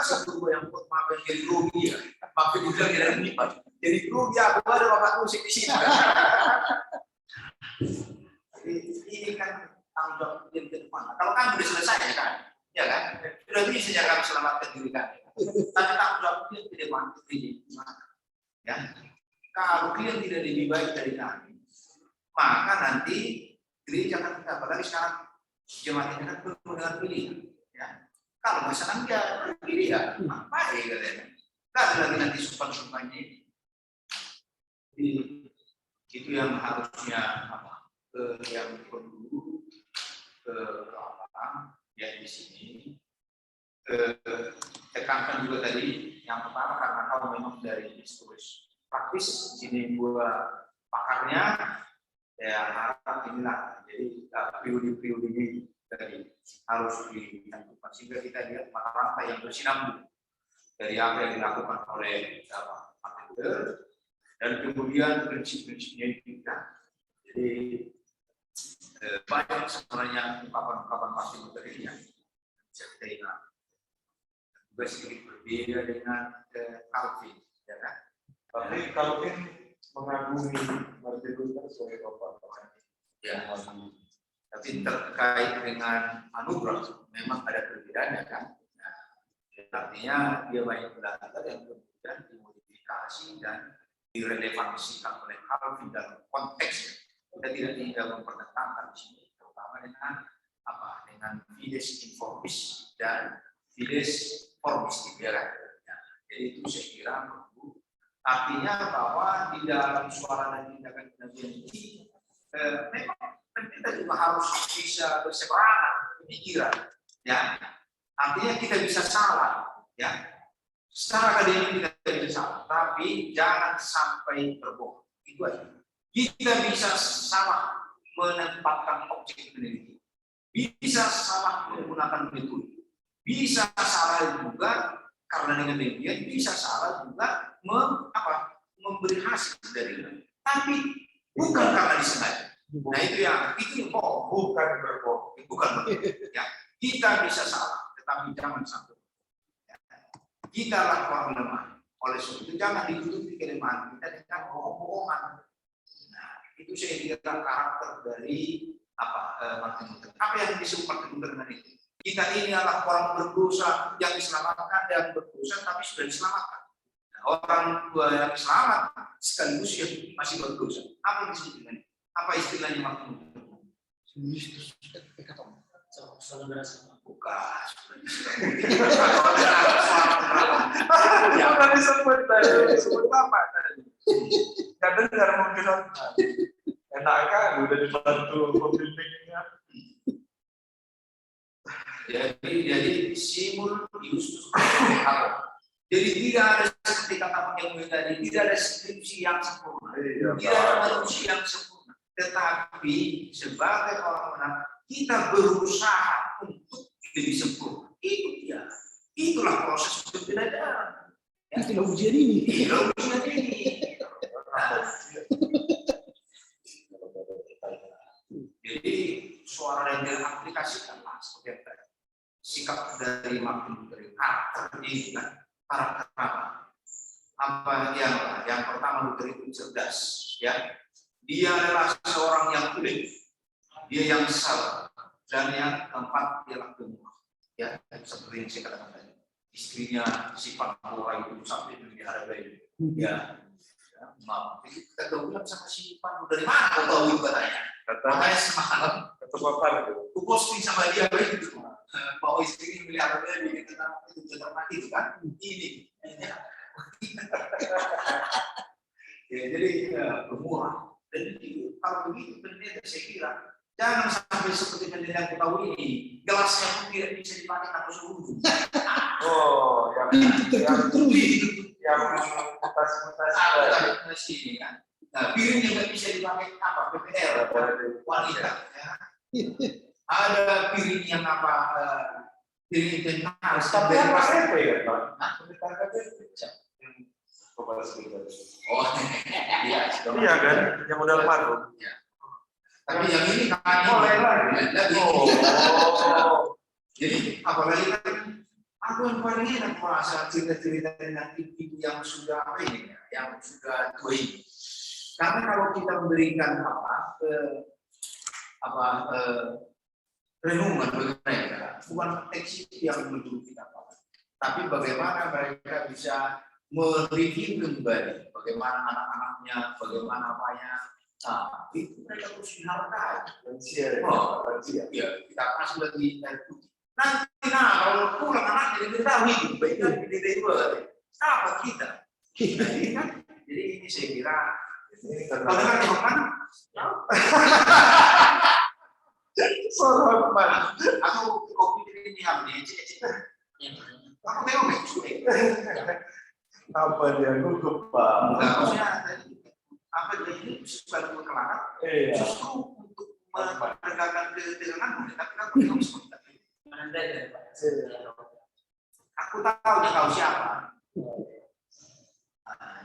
sebelum yang buat maafin jadi rugi ya maafin juga tidak menipu jadi rugi aku ada bapak musik di sini ini kan tanggung jawab yang ke depan. Kalau kan sudah selesai kan, ya kan, sudah bisa ya kami selamatkan diri kami. Tapi tanggung jawab yang ke depan ini, ya. Kalau kalian tidak lebih baik dari kami, maka nanti gereja akan kita apalagi sekarang jemaat ini kan belum dengan pilihan, ya. Kalau nggak senang ya pilih ya, apa ya kalian? Nggak ada lagi nanti sumpah-sumpahnya ini. Itu yang harusnya apa? Yang perlu apa ya di sini tekankan juga tadi yang pertama karena kau memang dari historis praktis sini gua pakarnya ya harap inilah jadi periode-periode ini tadi harus dilakukan sehingga kita lihat mata rantai yang bersinambung dari apa yang dilakukan oleh Martin Luther dan kemudian prinsip-prinsipnya kita jadi banyak sebenarnya ungkapan-ungkapan Martin Luther ini yang bisa kita ingat. Juga sedikit berbeda dengan Calvin, ya kan? Tapi Calvin mengagumi Martin Luther sebagai bapak. Ya. Tapi terkait dengan anugerah memang ada perbedaannya kan. Nah, artinya dia banyak belajar yang kemudian dimodifikasi dan direlevansikan oleh Calvin dalam konteksnya. Kita tidak mempertentangkan di sini, terutama dengan apa? Dengan fides informis dan fides formis, ya kan? Nah, jadi itu saya kira perlu. Artinya bahwa di dalam suara dan tindakan kenabian ini memang kita juga harus bisa berseberangan pemikiran, ya. Artinya kita bisa salah, ya. Secara akademik kita bisa salah, tapi jangan sampai berbohong. Itu aja. Kita bisa salah menempatkan objek penelitian, bisa salah menggunakan metode, bisa salah juga karena dengan demikian bisa salah juga memberi hasil dari itu. Tapi bukan karena disengaja. Nah itu bukan berbohong, bukan berbohong. Ya, kita bisa salah, tetapi jangan sampai. Ya. Kita lah orang lemah. Oleh sebab itu jangan ditutupi kelemahan kita dengan bohong-bohongan. Itu saya kira karakter dari Martin Luther. Apa yang disebut Martin Luther dengan itu? Kita ini adalah orang berdosa yang diselamatkan dan berdosa tapi sudah diselamatkan. Nah, orang tua yang selamat sekaligus yang masih berdosa. Apa yang disebut dengan itu? Apa istilahnya Martin Luther? Bukan. Jangan disebut tadi. Disebut apa tadi? Gak dengar mungkin enak kan udah dibantu pembimbingnya. Jadi simul Justus. Jadi tidak ada seperti kata yang tadi, tidak ada skripsi yang sempurna, tidak ada manusia yang sempurna. Tetapi sebagai orang benar kita berusaha untuk lebih sempurna. Itu dia. Itulah proses pembelajaran. Itulah ujian ini. Itulah ujian ini. Jadi suara yang diaplikasikan seperti yang tadi. Sikap dari Martin Luther karakter ini kan karakter apa yang pertama Luther itu cerdas, ya. Dia adalah seorang yang ulet. dia yang salah. Dan yang keempat ialah gemuk. Ya, seperti yang saya katakan tadi. Istrinya sifat murah itu sampai dihargai. Ya, maaf. Kita gabungan sama sifat dari mana kau tahu itu katanya? Makanya semalam kata bapak itu. aku posting sama dia begitu. Bahwa istri miliarder ini kita itu mati itu kan? Ini. Ya, jadi bermurah. Dan itu kalau begitu pendeta saya kira jangan sampai seperti pendeta yang kita tahu ini gelasnya pun tidak bisa dipakai tanpa suhu. Oh, yang mutasi ini kan. Nah, piring yang nggak bisa dipakai apa? PPL wanita. Ya. Ada piring yang apa? Piring internal. Tapi apa itu ya, Pak? Oh, iya. Iya kan, yang modal baru. Tapi yang ini kan lagi. Jadi apalagi kan aku yang paling enak merasa cerita-cerita dengan ibu yang sudah apa ini ya, yang sudah tua ini. Karena kalau kita memberikan renungan bagi mereka, bukan teks yang menuju kita tapi bagaimana mereka bisa mereview kembali bagaimana anak-anaknya, bagaimana apanya. Nah, itu mereka harus dihargai. Ya, kita kasih lagi nanti kalau pulang anak jadi ketahui itu baiknya pendeta itu apa kita. Jadi ini saya kira kalau dengar Hotman, aku kopi ini habis aku tengok cuek. Apa dia gugup, Pak? Maksudnya apa ini bukan kelakar, justru untuk menegakkan ketegangan, tapi aku tengok seperti itu. Aku tahu dia tahu siapa.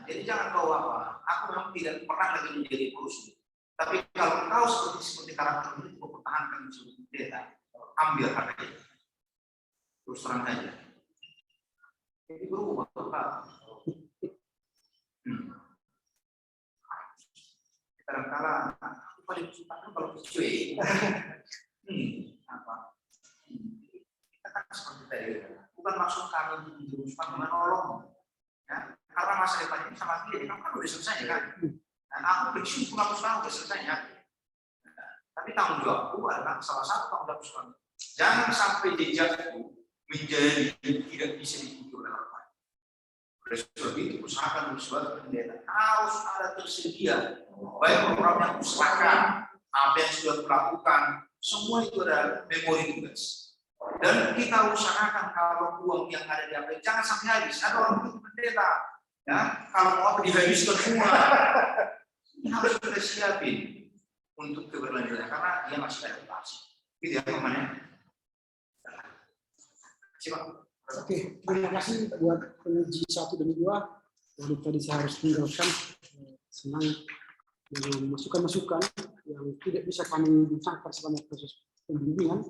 Jadi jangan kau apa. Aku memang tidak pernah lagi menjadi kurus. Tapi kalau kau seperti karakter itu kau pertahankan sebagai pendeta, ambil harganya. Terus terang saja. Jadi berubah total. Kadang-kadang aku paling suka kalau cuy. Apa? Kita kan seperti tadi. Bukan maksud kami untuk menjerumuskan menolong. Ya, karena masa depan ini sama dia, kamu kan udah selesai kan? Dan aku bersyukur aku sekarang udah selesai ya. Tapi tanggung jawabku adalah salah satu tanggung jawab sekarang. Jangan sampai jejakku menjadi tidak bisa diikuti oleh orang lain. Oleh sebab itu usahakan sebagai pendeta harus ada tersedia. Baik program yang usahakan, apa yang sudah dilakukan, semua itu ada memori tugas. Dan kita usahakan kalau uang yang ada di APBN jangan sampai habis. Ada orang itu pendeta, ya kalau mau apa dihabiskan semua. Ini harus kita siapin untuk keberlanjutan karena dia masih ada adaptasi. Gitu ya teman-teman. Oke, terima kasih buat penguji 1 dan 2. Lalu tadi saya harus tinggalkan. Senang dengan masukan-masukan yang tidak bisa kami bincangkan selama proses pembimbingan.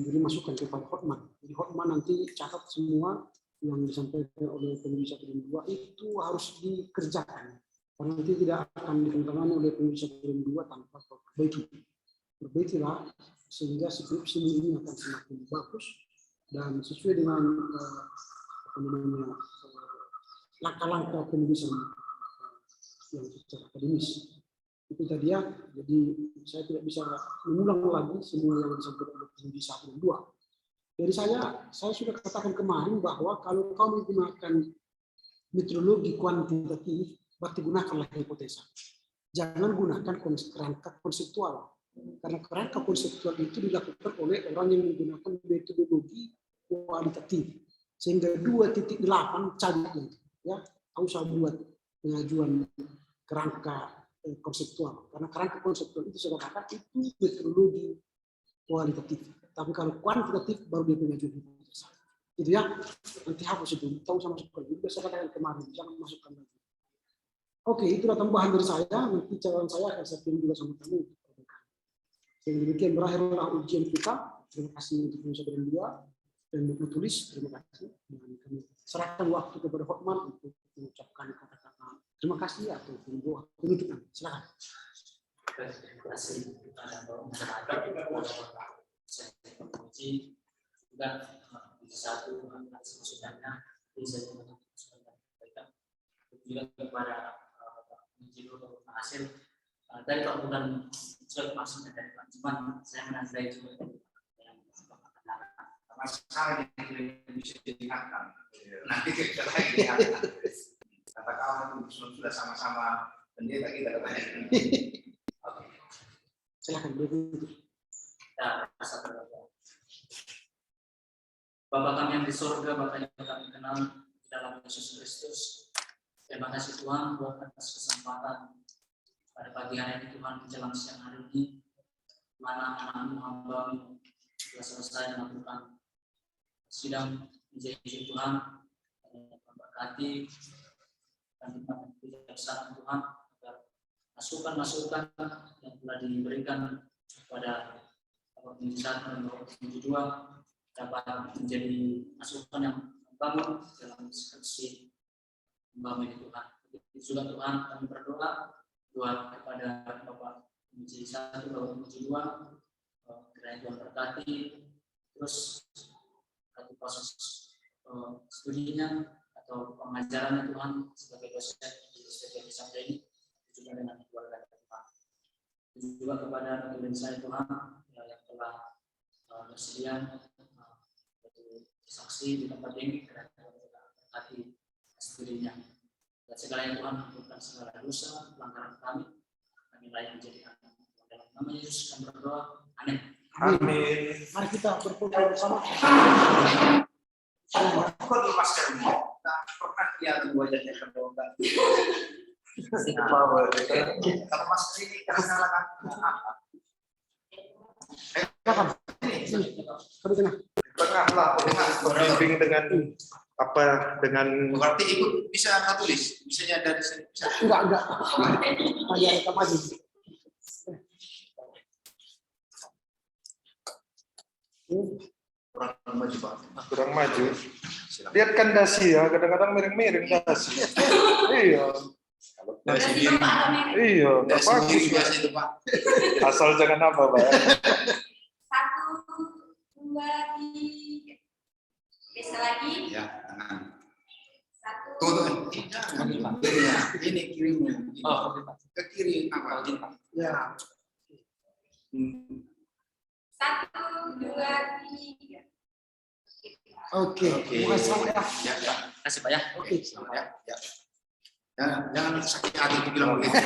Jadi masukan kepada Hotman. Jadi Hotman nanti catat semua yang disampaikan oleh penguji 1 dan 2 itu harus dikerjakan. Karena nanti tidak akan ditentangani oleh penguji 1 dan 2 tanpa perbaiki. Perbaikilah sehingga skripsi ini akan semakin bagus dan sesuai dengan langkah-langkah penulisan yang secara akademis. Itu tadi ya, jadi saya tidak bisa mengulang lagi semua yang disampaikan oleh penguji 1 dan 2. Dari saya sudah katakan kemarin bahwa kalau kau menggunakan metodologi kuantitatif, berarti gunakanlah hipotesa. Jangan gunakan kerangka konseptual. Karena kerangka konseptual itu dilakukan oleh orang yang menggunakan metodologi kualitatif. Sehingga 2.8 cabut nanti. Ya, kau usah buat pengajuan kerangka konseptual. Karena kerangka konseptual itu saya katakan itu metodologi kualitatif. Tapi kalau kuantitatif baru dia pengajuan hipotesa. Gitu ya. Nanti hapus itu. Tahu sama masukkan. Itu saya katakan kemarin. Jangan masukkan lagi. Oke, itulah tambahan dari saya. Nanti calon saya akan saya kirim juga sama kamu. Sehingga demikian berakhirlah ujian kita. Terima kasih untuk penguji 1 dan 2 dan buku tulis. Terima kasih. Dan kami serahkan waktu kepada Hotman untuk mengucapkan kata-kata terima kasih atau penutupan. Silakan. Terima kasih kepada masyarakat. Saya memuji juga satu atas masukannya bisa disampaikan juga kepada Pak Hasil dari Kabupaten Sulawesi maksudnya dari Cuman saya menandai juga yang masalah yang bisa diingatkan. Nanti kita lagi diingatkan. Kata kawan itu sudah sama-sama pendeta kita katanya. Silakan. Bapa kami yang di surga, Bapa yang kami kenal di dalam Yesus Kristus. Terima kasih Tuhan buat atas kesempatan pada pagi hari ini Tuhan menjelang siang hari ini, mana anak-anak hamba-Mu sudah selesai melakukan sidang menjadi Tuhan, memberkati dan kebijaksanaan Tuhan agar masukan-masukan yang telah diberikan kepada Bapak Pemimpin 1 dan Bapak Pemimpin 2 dapat menjadi masukan yang membangun dalam skripsi membangun Tuhan. Juga Tuhan kami berdoa buat kepada Bapak Pemimpin 1, Bapak Pemimpin 2, kiranya Tuhan berkati terus proses studinya atau pengajarannya Tuhan sebagai dosen di SPTK sampai ini juga dengan keluarga Tuhan. Juga kepada pemimpin saya Tuhan yang telah bersedia saksi di tempat ini karena berkati studinya. Dan segala yang Tuhan ampunkan segala dosa pelanggaran kami layak menjadi anak. Dalam nama Yesus kami berdoa. Amin. Amin. Mari kita berdoa bersama. Kok di masker ini? Tak pernah lihat wajahnya berdoa. Kalau masker ini karena apa? Tengah lah, bimbing dengan apa dengan Berarti ikut bisa tulis, bisa dari sini. Enggak. Ayo kita maju. kurang maju. Lihat kan dasi ya, kadang-kadang miring-miring dasi. Iya. Dari sini. Iya, nggak bagus. Itu Pak. Asal jangan apa, Pak. 1, 2, 3. Bisa lagi? Ya, tangan. 1. Tuh, ini kirinya. Oh, Ke kiri apa? Ya. 1, 2, 3. Oke. Mulai selamat ya. Ya. terima kasih Pak ya. Oke. Ya. Jangan sakit hati itu bilang begitu.